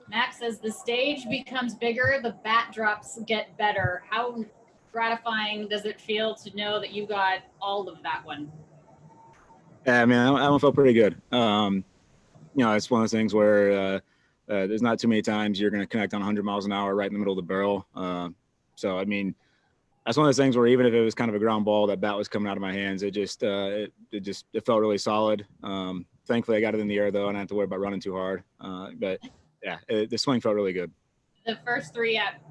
Max says the stage becomes bigger, the bat drops get better. How gratifying does it feel to know that you got all of that one? Yeah, I mean, I don't feel pretty good. It's one of those things where there's not too many times you're going to connect on 100 miles an hour right in the middle of the barrel. So, I mean, that's one of those things where even if it was kind of a ground ball, that bat was coming out of my hands. It felt really solid. Thankfully, I got it in the air though, and I didn't have to worry about running too hard. But yeah, the swing felt really good. The first three at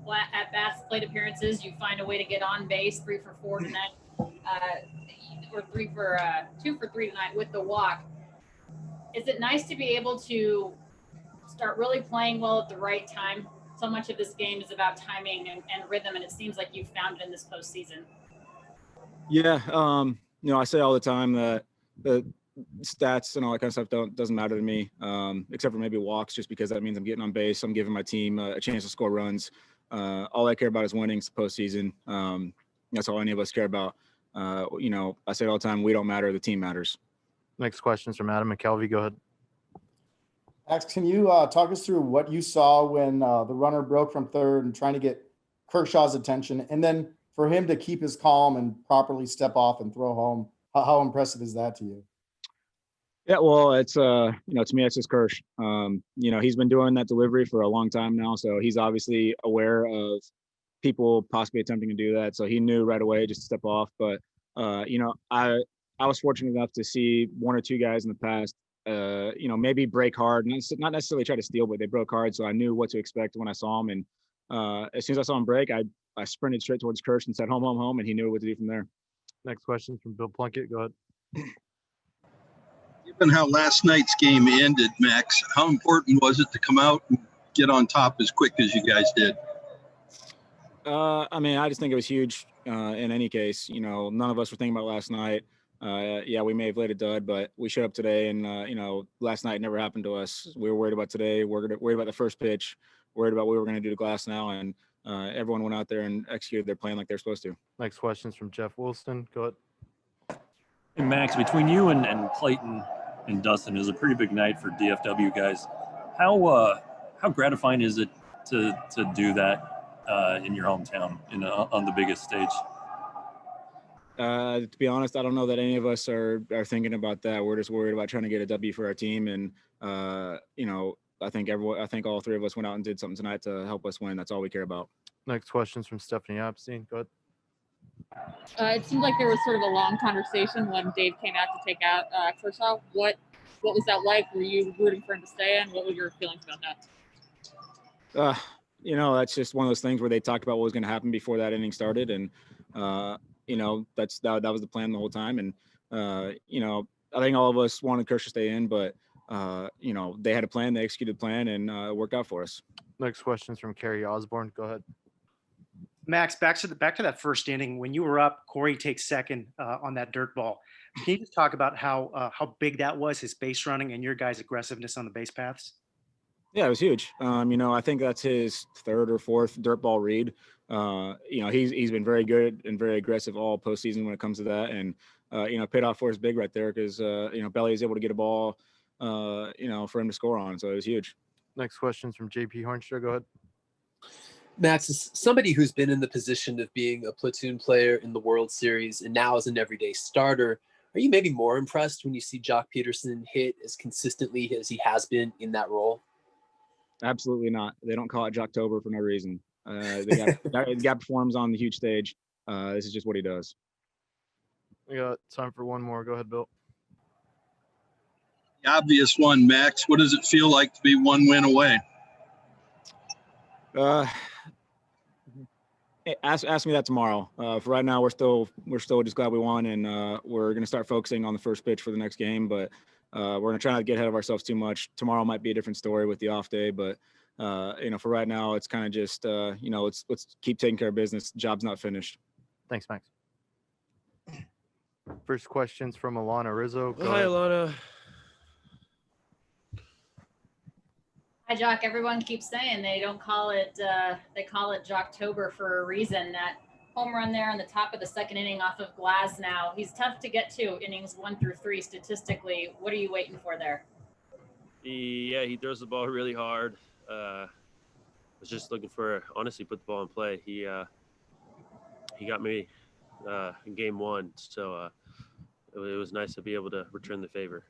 bats, plate appearances, you find a way to get on base. 3 for 4 tonight, or 2 for 3 tonight with the walk. Is it nice to be able to start really playing well at the right time? So much of this game is about timing and rhythm, and it seems like you've found it in this postseason. Yeah, I say all the time that the stats and all that kind of stuff doesn't matter to me, except for maybe walks, just because that means I'm getting on base. I'm giving my team a chance to score runs. All I care about is winning. It's the postseason. That's all any of us care about. I say it all the time, we don't matter, the team matters. Next question's from Adam McKelvey. Go ahead. Max, can you talk us through what you saw when the runner broke from third and trying to get Kershaw's attention, and then for him to keep his calm and properly step off and throw home? How impressive is that to you? Yeah, well, it's to me, it's just Kersh. He's been doing that delivery for a long time now, so he's obviously aware of people possibly attempting to do that. So he knew right away just to step off. But I was fortunate enough to see one or two guys in the past, maybe break hard, not necessarily try to steal, but they broke hard. So I knew what to expect when I saw him. And as soon as I saw him break, I sprinted straight towards Kersh and said, home, home, home. And he knew what to do from there. Next question from Bill Plunkett. Go ahead. Given how last night's game ended, Max, how important was it to come out and get on top as quick as you guys did? I just think it was huge in any case. None of us were thinking about last night. We may have laid a dud, but we showed up today, and last night never happened to us. We were worried about today. We're worried about the first pitch. Worried about what we were going to do to Glass now, and everyone went out there and executed their plan like they're supposed to. Next question's from Jeff Wilson. Go ahead. Hey, Max, between you and Clayton and Dustin, is a pretty big night for DFW guys. How gratifying is it to do that in your hometown on the biggest stage? To be honest, I don't know that any of us are thinking about that. We're just worried about trying to get a W for our team, and I think all three of us went out and did something tonight to help us win. That's all we care about. Next question's from Stephanie Epstein. Go ahead. It seemed like there was sort of a long conversation when Dave came out to take out Kershaw. What was that like? Were you rooting for him to stay in? What were your feelings about that? That's just one of those things where they talked about what was going to happen before that inning started, and that was the plan the whole time. And I think all of us wanted Kershaw to stay in, but they had a plan, they executed the plan, and it worked out for us. Next question's from Kerry Osborne. Go ahead. Max, back to that first inning when you were up. Corey takes second on that dirt ball. Can you just talk about how big that was, his base running and your guys' aggressiveness on the base paths? Yeah, it was huge. I think that's his third or fourth dirt ball read. He's been very good and very aggressive all postseason when it comes to that, and paid off for us big right there because Belly is able to get a ball, for him to score on. So it was huge. Next question's from JP Hornstra. Go ahead. Max, as somebody who's been in the position of being a platoon player in the World Series and now as an everyday starter, are you maybe more impressed when you see Joc Pederson hit as consistently as he has been in that role? Absolutely not. They don't call it Joctober for no reason. The guy performs on the huge stage. This is just what he does. We got time for one more. Go ahead, Bill. The obvious one, Max. What does it feel like to be one win away? Ask me that tomorrow. For right now, we're still just glad we won, and we're going to start focusing on the first pitch for the next game. But we're going to try not to get ahead of ourselves too much. Tomorrow might be a different story with the off day, but for right now, it's kind of just let's keep taking care of business. The job's not finished. Thanks, Max. First question's from Alana Rizzo. Go Hi, ahead. Alana. Hi, Joc. Everyone keeps saying they don't call it, they call it Joctober for a reason. That home run there on the top of the second inning off of Glass now. He's tough to get to innings 1 through 3 statistically. What are you waiting for there? He throws the ball really hard. Was just looking for, honestly, put the ball in play. He got me in game one, so it was nice to be able to return the favor.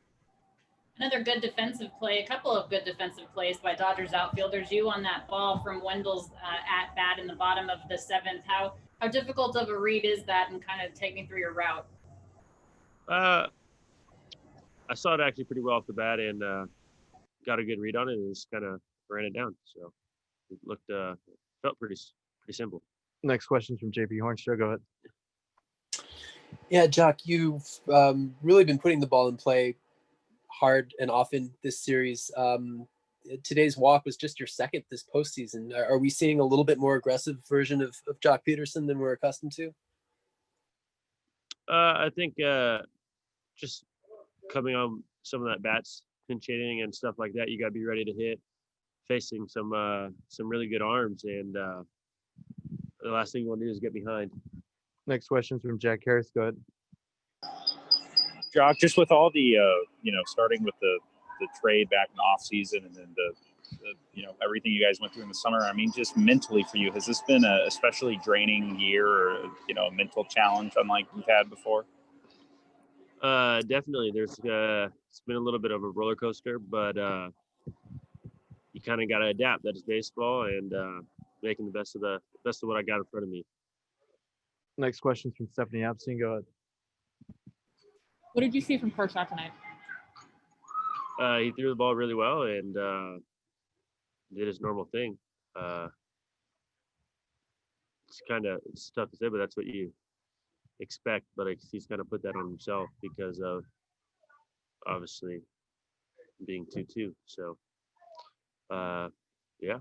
Another good defensive play, a couple of good defensive plays by Dodgers outfielders. You on that ball from Wendell's at bat in the bottom of the seventh. How difficult of a read is that, and kind of take me through your route? I saw it actually pretty well off the bat and got a good read on it and just kind of ran it down. So it looked felt pretty simple. Next question from JP Hornstra. Go ahead. Yeah, Joc, you've really been putting the ball in play hard and often this series. Today's walk was just your second this postseason. Are we seeing a little bit more aggressive version of Joc Pederson than we're accustomed to? I think just coming on some of that bats, pinch hitting and stuff like that, you got to be ready to hit, facing some really good arms, and the last thing you want to do is get behind. Next question from Jack Harris. Go ahead. Joc, just with all the, starting with the trade back in the off season and then the everything you guys went through in the summer, I mean, just mentally for you, has this been a especially draining year or, a mental challenge unlike you've had before? Definitely. It's been a little bit of a roller coaster, but you kind of got to adapt. That is baseball, and making the best of what I got in front of me. Next question from Stephanie Epstein. Go ahead. What did you see from Kershaw tonight? He threw the ball really well and did his normal thing. It's tough to say, but that's what you expect. But he's kind of put that on himself because of obviously being 2-2. So, yeah.